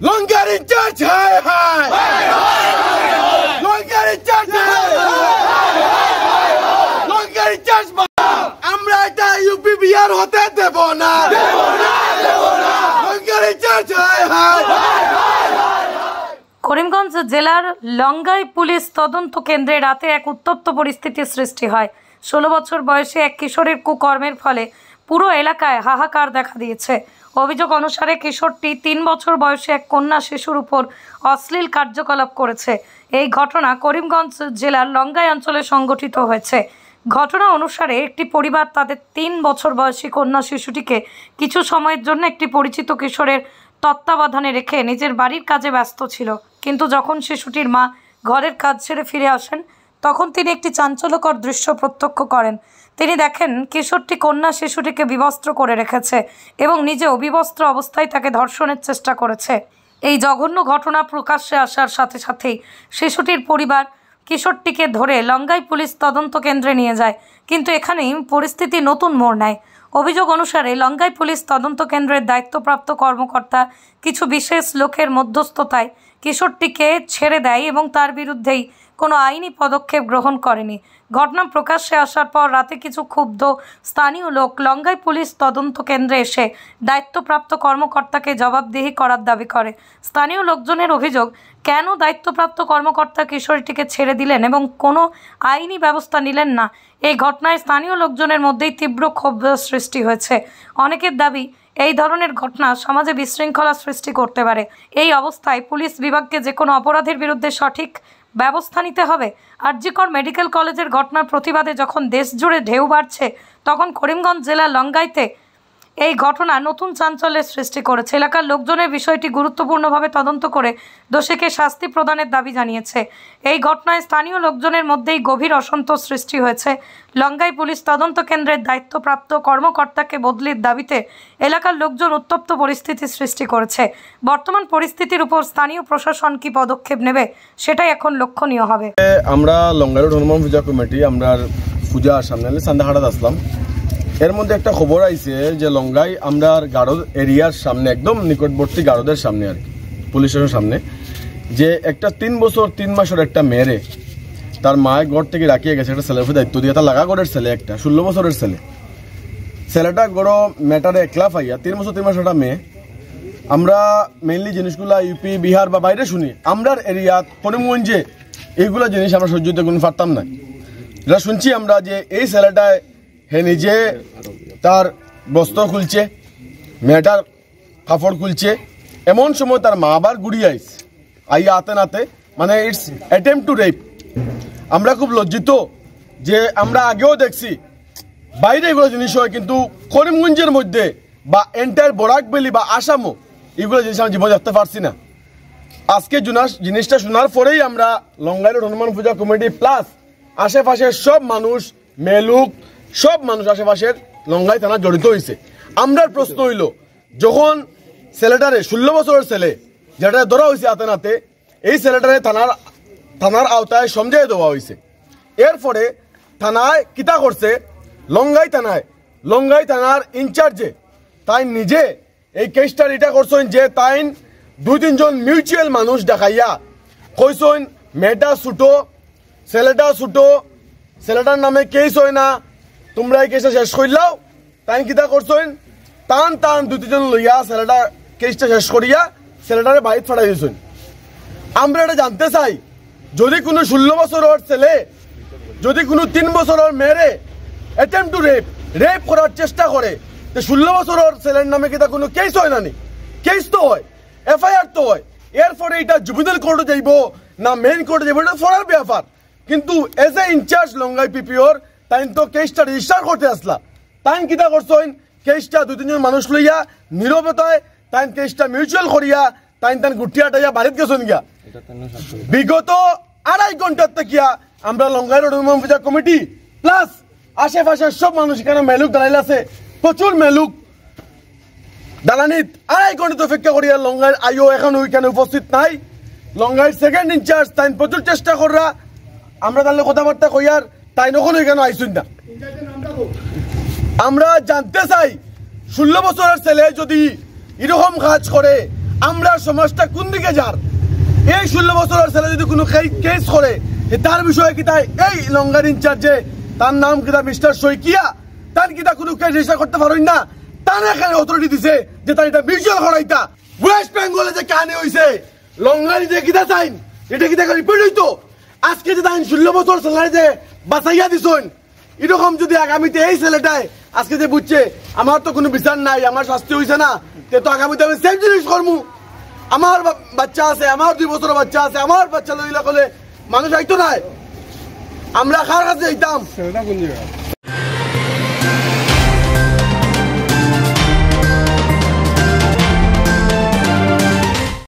লঙ্গার in charge হায় হায়, লঙ্গার in charge লঙ্গার in charge. আমরা এটা UP Bihar হতে দেব না, লঙ্গার ইনচার্জ হায় হায়। করিমগঞ্জ জেলার লঙ্গাই পুলিশ তদন্ত কেন্দ্রে রাতে এক উত্তপ্ত পরিস্থিতির সৃষ্টি হয়। 16 বছর বয়সে এক কিশোরের কুকর্মের ফলে পুরো এলাকায় হাহাকার দেখা দিয়েছে। অভিযোগ অনুসারে কিশোরটি 3 বছর বয়সে এক কন্যা শিশুর উপর অশ্লীল কার্যকলাপ করেছে। এই ঘটনা করিমগঞ্জ জেলার লঙ্গাই অঞ্চলে সংঘটিত হয়েছে। ঘটনা অনুসারে একটি পরিবার তাদের 3 বছর বয়সী কন্যা শিশুটিকে কিছু সময়ের জন্য একটি পরিচিত কিশোরের তত্ত্বাবধানে রেখে নিজের বাড়ির কাজে ব্যস্ত ছিল। কিন্তু যখন শিশুটির মা ঘরের কাজ ছেড়ে ফিরে আসেন, তখন তিনি একটি চাঞ্চল্যকর দৃশ্য প্রত্যক্ষ করেন। তিনি দেখেন কিশোরটি কন্যা শিশুটিকে বিবস্ত্র করে রেখেছে এবং নিজেও বিবস্ত্র অবস্থায় তাকে ধর্ষণের চেষ্টা করেছে। এই জঘন্য ঘটনা প্রকাশ্যে আসার সাথে সাথেই শিশুটির পরিবার কিশোরটিকে ধরে লঙ্গাই পুলিশ তদন্ত কেন্দ্রে নিয়ে যায়। কিন্তু এখানেই পরিস্থিতি নতুন মোড় নেয়। অভিযোগ অনুসারে লঙ্গাই পুলিশ তদন্ত কেন্দ্রের দায়িত্বপ্রাপ্ত কর্মকর্তা কিছু বিশেষ লোকের মধ্যস্থতায় কিশোরটিকে ছেড়ে দেয় এবং তার বিরুদ্ধেই কোনো আইনি পদক্ষেপ গ্রহণ করেনি। ঘটনা প্রকাশ্যে আসার পর রাতে কিছু ক্ষুব্ধ স্থানীয় লোক লঙ্গাই পুলিশ তদন্ত কেন্দ্রে এসে দায়িত্বপ্রাপ্ত কর্মকর্তাকে জবাবদিহি করার দাবি করে। স্থানীয় লোকজনের অভিযোগ, কেন দায়িত্বপ্রাপ্ত কর্মকর্তা কিশোরীটিকে ছেড়ে দিলেন এবং কোনো আইনি ব্যবস্থা নিলেন না। এই ঘটনায় স্থানীয় লোকজনের মধ্যেই তীব্র ক্ষোভ সৃষ্টি হয়েছে। অনেকের দাবি, এই ধরনের ঘটনা সমাজে বিশৃঙ্খলা সৃষ্টি করতে পারে। এই অবস্থায় পুলিশ বিভাগকে যে কোনো অপরাধের বিরুদ্ধে সঠিক ব্যবস্থা নিতে হবে। আরজিকর মেডিকেল কলেজের ঘটনার প্রতিবাদে যখন দেশ জুড়ে ঢেউ বাড়ছে, তখন করিমগঞ্জ জেলার লঙ্গাইতে এই ঘটনা নতুন চাঞ্চল্যের সৃষ্টি করেছে। এলাকার লোকজনের বিষয়টি গুরুত্বপূর্ণভাবে তদন্ত করে দোষীকে শাস্তি প্রদানের দাবি জানিয়েছে। এই ঘটনায় স্থানীয় লোকজনের মধ্যেই গভীর অসন্তোষ সৃষ্টি হয়েছে। লঙ্গাই পুলিশ তদন্ত কেন্দ্রের দায়িত্বপ্রাপ্ত কর্মকর্তাকে বদলির দাবিতে এলাকার লোকজন উত্তপ্ত পরিস্থিতি সৃষ্টি করেছে। বর্তমান পরিস্থিতির উপর স্থানীয় প্রশাসন কি পদক্ষেপ নেবে, সেটাই এখন লক্ষণীয় হবে। আমরা লঙ্গাইয়ের হনুমান পূজা কমিটি আমরা পূজা সামনে সান্দাহাটাত আসলাম। এর মধ্যে একটা খবর আইছে যে লঙ্গাই আমরা গারদ এরিয়ার সামনে, একদম নিকটবর্তী গারদের সামনে আর কি, পুলিশ স্টেশনের সামনে, যে একটা 3 বছর 3 মাসের একটা মেয়েরে তার মায়ের ঘর থেকে রাখিয়ে গেছে একটা ছেলের দায়িত্ব দিয়ে। তার লাগা ঘরের ছেলে, একটা 16 বছরের ছেলে। ছেলেটা গড় মেটারে একলা পাইয়া 3 বছর 3 মাসের একটা মেয়ে। আমরা মেইনলি জিনিসগুলা ইউপি বিহার বা বাইরে শুনি, আমরার এরিয়া করিমগঞ্জে এইগুলো জিনিস আমরা সহ্য করতে কোনো পারতাম না। এটা শুনছি আমরা যে এই ছেলেটায় হে নিজে তার বস্ত্র খুলছে, মেয়েটার কাপড় খুলছে, এমন সময় তার মা আবার ঘুরিয়ে আইয়া আতে নাতে, মানে ইটস অ্যাটেম্প টু রেপ। আমরা খুব লজ্জিত যে আমরা আগেও দেখছি বাইরে এগুলো জিনিস হয়, কিন্তু করিমগঞ্জের মধ্যে বা এন্টায়ার বরাকবেলি বা আসামও এগুলো জিনিস আমরা জীবন দেখতে পারছি না। আজকে জিনিসটা শোনার পরেই আমরা লঙ্গাইয়ের হনুমান পূজা কমিটি প্লাস আশেপাশের সব মানুষ, মেলুক সব মানুষ আশেপাশের লঙ্গাই থানা জড়িত হয়েছে। আমরা প্রশ্ন হইল, যখন ছেলেটারে 16 বছরের ছেলে যেটা ধরা হয়েছে হাতে নাতে, এই ছেলেটারে থানার আওতায় সমঝাই দেওয়া হয়েছে। এরপরে থানায় কিতা করছে, লঙ্গাই থানার ইনচার্জে তাই নিজে এই কেসটা রিটা করছেন যে তাই 2-3 জন মিউচুয়াল মানুষ দেখাইয়া কইছেন মেয়েটা ছুটো, ছেলেটা ছুটো, ছেলেটার নামে কেস হয় না, তোমরা এই কেসটা শেষ করলাও। তাই কিতা করছেন, টান 2-3 জন লইয়া ছেলেটা কেসটা শেষ করিয়া ছেলেটারে বাইরে ফাটাই দিয়েছেন। আমরা এটা জানতে চাই, যদি কোনো 16 বছরের ছেলে, যদি কোনো 3 বছরের মেয়েরে অ্যাটেম্প টু রেপ করার চেষ্টা করে, 16 বছরের ছেলের নামে কিতা কোনো কেস হয় না? কেস তো হয়, এফআইআর তো হয়। এরপরে এটা জুবিনাল কোর্টে যাইব না মেইন কোর্টে যাইব, এটা ফরার ব্যাপার। কিন্তু এজ এ ইনচার্জ লঙ্গাই পিপিওর তাই তো কেসটা রেজিস্টার করতে আসলা। তাই কিতা করছেন, কেসটা 2-3 জন মানুষ লইয়া নীরবতায় তাই কেসটা মিউচুয়াল করিয়া তাই গুটিয়া টাইয়া বাড়িতে গেছেন গিয়া। বিগত 2.5 ঘন্টার থেকে আমরা লঙ্গাইয়ের হনুমান পূজা কমিটি প্লাস আশেপাশের সব মানুষ, এখানে মেলুক দাঁড়াইল আছে, প্রচুর মেলুক দালানিত 2.5 ঘন্টা অপেক্ষা করিয়া লঙ্গাইয়ের আইও এখন ওইখানে উপস্থিত নাই। লঙ্গাইয়ের সেকেন্ড ইনচার্জ তাই প্রচুর চেষ্টা করা, আমরা তাহলে কথাবার্তা কইয়ার তাই নখন ওইখানে আইসুন না। আমরা জানতে চাই, 16 বছরের ছেলে যদি এরকম কাজ করে আমরা সমাজটা কোন দিকে যার? এই 16 বছরের ছেলে যদি কোনো কেস করে তার বিষয়ে কি তাই এই লঙ্গার ইনচার্জে তার নাম কিতা মিস্টার শইকিয়া তার কিতা কোনো কেস রেজিস্টার করতে পারেন না? তার এখানে অথরিটি দিছে যে তার এটা ভিজুয়াল করাইতা। ওয়েস্ট বেঙ্গলে যে কাহিনী হইছে লঙ্গারি যে কিতা চাইন এটা কিতা রিপোর্ট হইতো। আজকে যে তাই 16 বছর ছেলে যে বাঁচাইয়া দিছেন, এরকম যদি আগামীতে এই ছেলেটাই আজকে যে বুঝছে আমার তো কোনো বিচার নাই, আমার শাস্তি হইছে না, তো আগামীতে আমি সেম জিনিস করবো। আমার বাচ্চা আছে, আমার 2 বছরের বাচ্চা আছে, আমার বাচ্চা লইলা করলে মানুষ আইতো নাই, আমরা কার কাছে যাইতাম?